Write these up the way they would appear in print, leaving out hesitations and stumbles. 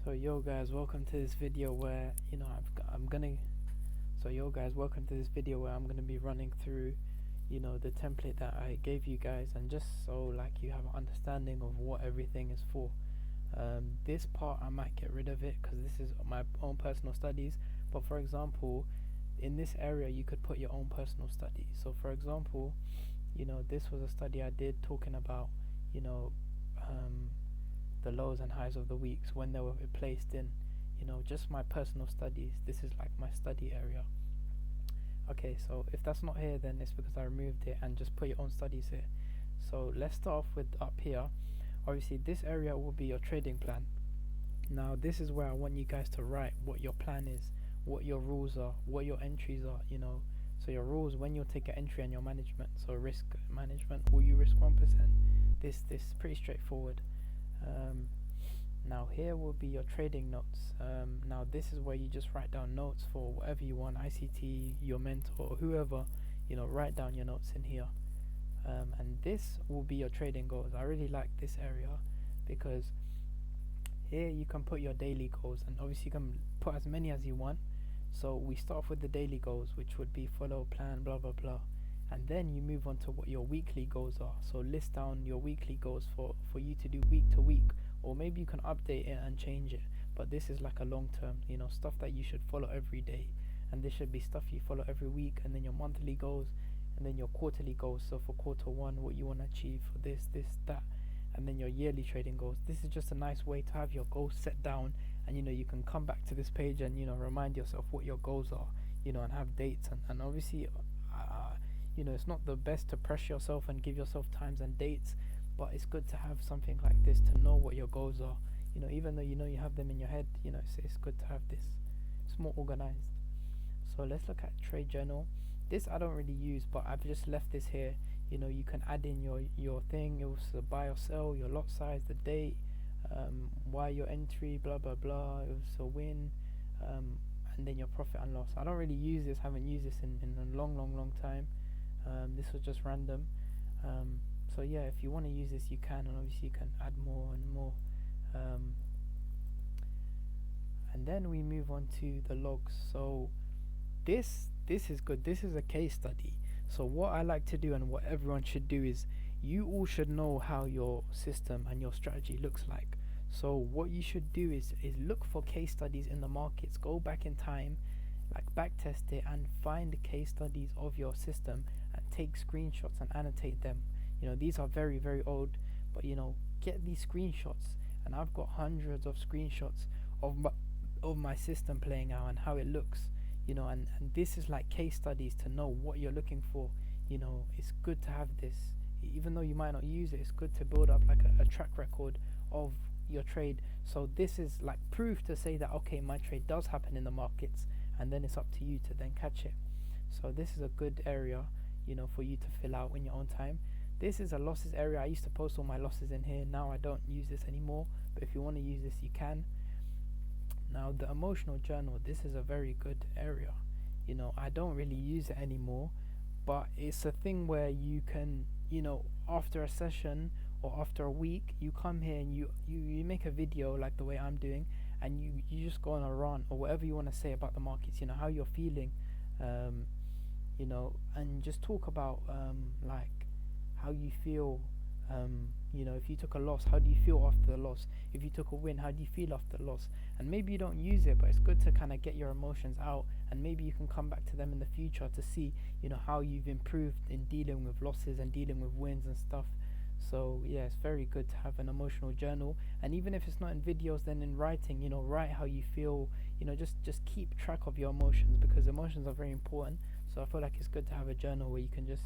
So yo guys, welcome to this video where welcome to this video where I'm gonna be running through, the template that I gave you guys, and just so like you have an understanding of what everything is for. This part I might get rid of it because this is my own personal studies. But for example, in this area you could put your own personal studies. So for example, this was a study I did talking about, the lows and highs of the weeks when they were placed in, just my personal studies. This is like my study area. Okay, so if that's not here, then it's because I removed it, and just put your own studies here. So let's start off with up here. Obviously this area will be your trading plan. Now this is where I want you guys to write what your plan is, what your rules are, what your entries are, so your rules when you'll take an entry, and your management. So risk management, will you risk 1%? This is pretty straightforward. Now here will be your trading notes. Now this is where you just write down notes for whatever you want, ICT, your mentor, whoever, write down your notes in here. And this will be your trading goals. I really like this area because here you can put your daily goals, and obviously you can put as many as you want. So we start off with the daily goals, which would be follow, plan, blah blah blah, and then you move on to what your weekly goals are. So list down your weekly goals for you to do week to week, or maybe you can update it and change it, but this is like a long term, stuff that you should follow every day. And this should be stuff you follow every week, and then your monthly goals, and then your quarterly goals. So for quarter one, what you want to achieve for this, that, and then your yearly trading goals. This is just a nice way to have your goals set down, and you can come back to this page and remind yourself what your goals are, and have dates. And obviously it's not the best to pressure yourself and give yourself times and dates, but it's good to have something like this to know what your goals are. Even though you have them in your head, it's good to have this. It's more organized. So let's look at trade journal. This I don't really use, but I've just left this here. You can add in your thing. It was the buy or sell, your lot size, the date, why your entry, blah blah blah. It was a win, and then your profit and loss. I don't really use this. Haven't used this in a long time. This was just random. So yeah, if you want to use this, you can, and obviously you can add more and more. And then we move on to the logs. So this is good. This is a case study. So what I like to do, and what everyone should do, is you all should know how your system and your strategy looks like. So what you should do is look for case studies in the markets. Go back in time, like back test it, and find case studies of your system and take screenshots and annotate them. These are very old, but get these screenshots. And I've got hundreds of screenshots of my system playing out and how it looks. And this is like case studies to know what you're looking for. It's good to have this, even though you might not use it. It's good to build up like a track record of your trade. So this is like proof to say that, okay, my trade does happen in the markets, and then it's up to you to then catch it. So this is a good area, for you to fill out in your own time. This is a losses area. I used to post all my losses in here. Now I don't use this anymore, but if you want to use this, you can. Now the emotional journal, this is a very good area. I don't really use it anymore, but it's a thing where you can, after a session or after a week, you come here and you make a video like the way I'm doing, and you just go on a rant or whatever you want to say about the markets, how you're feeling, and just talk about like how you feel. If you took a loss, how do you feel after the loss? If you took a win, how do you feel after the loss? And maybe you don't use it, but it's good to kind of get your emotions out, and maybe you can come back to them in the future to see, how you've improved in dealing with losses and dealing with wins and stuff. So yeah, it's very good to have an emotional journal. And even if it's not in videos, then in writing, write how you feel. Just keep track of your emotions, because emotions are very important. So I feel like it's good to have a journal where you can just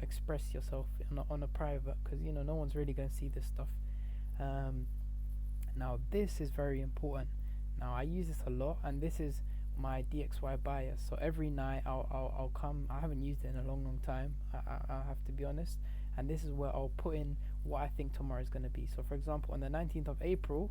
express yourself on a private, because no one's really going to see this stuff. Now this is very important. Now I use this a lot, and this is my DXY bias. So every night I'll come. I haven't used it in a long time, I have to be honest, and this is where I'll put in what I think tomorrow is going to be. So for example, on the 19th of April,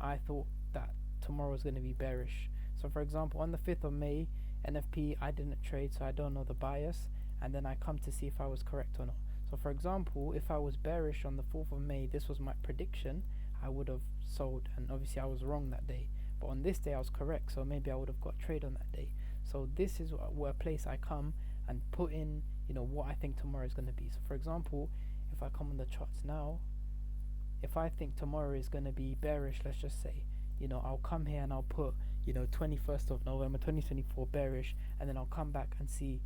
I thought that tomorrow is going to be bearish. So for example, on the 5th of May, NFP, I didn't trade, so I don't know the bias, and then I come to see if I was correct or not. So for example, if I was bearish on the 4th of May, this was my prediction, I would have sold, and obviously I was wrong that day. But on this day I was correct, so maybe I would have got trade on that day. So this is where place I come and put in, what I think tomorrow is going to be. So for example, if I come on the charts now, if I think tomorrow is going to be bearish, let's just say, I'll come here and I'll put, 21st of November 2024 bearish, and then I'll come back and see,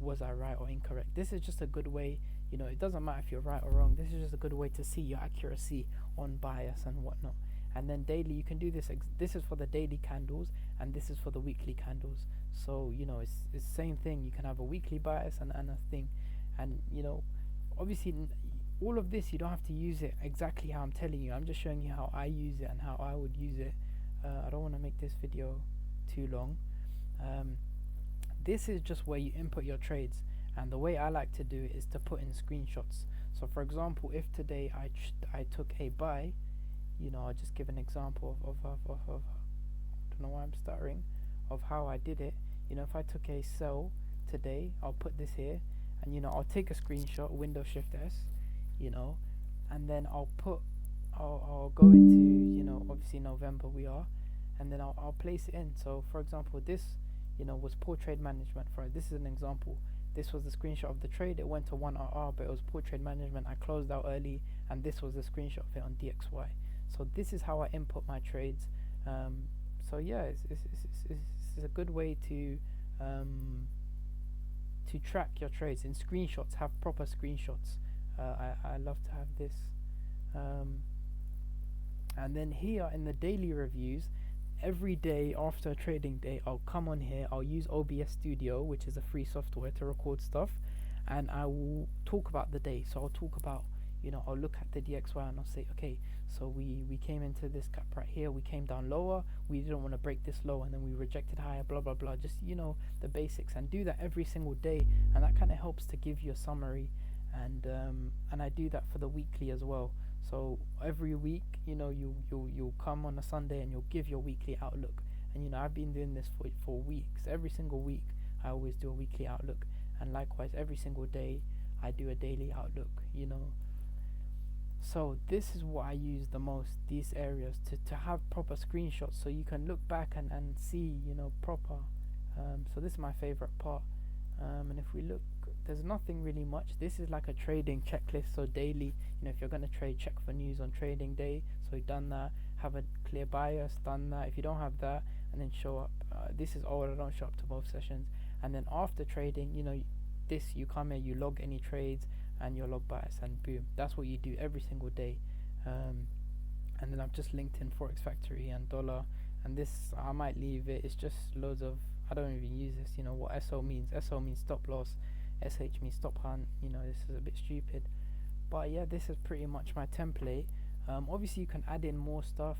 was I right or incorrect. This is just a good way, it doesn't matter if you're right or wrong. This is just a good way to see your accuracy on bias and whatnot. And then daily, you can do this. This is for the daily candles, and this is for the weekly candles. So it's the same thing. You can have a weekly bias and a thing, and obviously all of this you don't have to use it exactly how I'm telling you. I'm just showing you how I use it and how I would use it. I don't want to make this video too long. This is just where you input your trades, and the way I like to do it is to put in screenshots. So for example, if today I took a buy, I'll just give an example of I don't know why I'm stuttering, of how I did it. If I took a sell today, I'll put this here, and I'll take a screenshot, Windows Shift S, and then I'll go into, obviously November we are, and then I'll place it in. So for example, this, was poor trade management. This is an example. This was the screenshot of the trade. It went to 1RR, but it was poor trade management. I closed out early, and this was the screenshot of it on DXY. So this is how I input my trades. So yeah, it's a good way to track your trades in screenshots. Have proper screenshots. I love to have this. And then here in the daily reviews, every day after a trading day, I'll come on here. I'll use OBS Studio, which is a free software to record stuff, and I will talk about the day. So I'll talk about, I'll look at the DXY and I'll say, okay, so we came into this gap right here, we came down lower, we didn't want to break this low, and then we rejected higher, blah blah blah, just the basics, and do that every single day, and that kind of helps to give you a summary. And I do that for the weekly as well. So every week, you'll come on a Sunday and you'll give your weekly outlook. And I've been doing this for weeks. Every single week I always do a weekly outlook, and likewise every single day I do a daily outlook. So this is what I use the most, these areas, to have proper screenshots, so you can look back and see, proper. So this is my favorite part. And if we look, there's nothing really much. This is like a trading checklist. So daily, if you're going to trade, check for news on trading day. So you've done that. Have a clear bias, done that. If you don't have that, and then show up. This is old, I don't show up to both sessions. And then after trading, you come here, you log any trades and your log bias, and boom, that's what you do every single day. And then I've just linked in Forex Factory and dollar, and this I might leave it. It's just loads of, I don't even use this. What SO means. SO means stop loss. SH means stop hunt. This is a bit stupid, but yeah, this is pretty much my template. Obviously you can add in more stuff.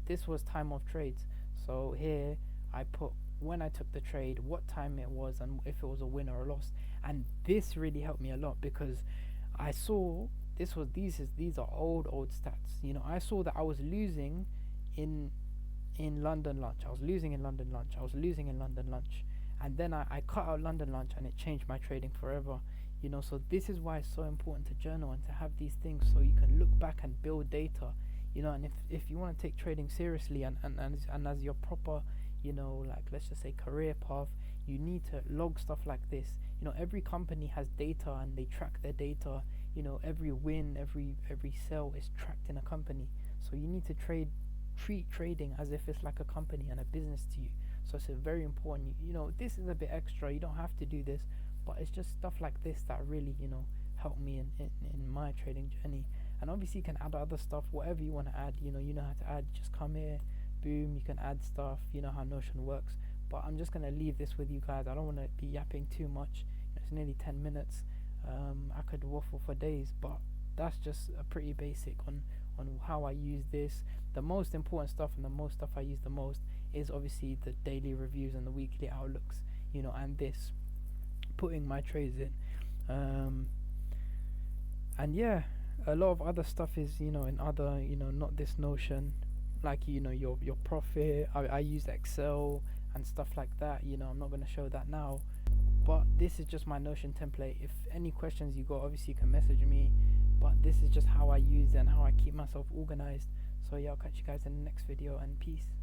This was time of trades, so here I put when I took the trade, what time it was, and if it was a win or a loss. And this really helped me a lot, because I saw these are old stats. I saw that I was losing in London lunch. I was losing in London lunch, and then I cut out London lunch, and it changed my trading forever. So this is why it's so important to journal and to have these things, so you can look back and build data. And if you want to take trading seriously and as your proper, like let's just say career path, you need to log stuff like this. Every company has data and they track their data. Every win, every sell is tracked in a company. So you need to treat trading as if it's like a company and a business to you. So it's very important. This is a bit extra. You don't have to do this, but it's just stuff like this that really, help me in my trading journey. And obviously you can add other stuff, whatever you want to add. You know how to add. Just come here, boom, you can add stuff. You know how Notion works. But I'm just gonna leave this with you guys. I don't want to be yapping too much. It's nearly 10 minutes. I could waffle for days, but that's just a pretty basic on how I use this. The most important stuff and the most stuff I use the most is obviously the daily reviews and the weekly outlooks, and this, putting my trades in. And yeah, a lot of other stuff is, in other, not this Notion, like, your profit. I use Excel and stuff like that. I'm not going to show that now, but this is just my Notion template. If any questions you got, obviously you can message me, but this is just how I use and how I keep my myself organized. So yeah, I'll catch you guys in the next video, and peace.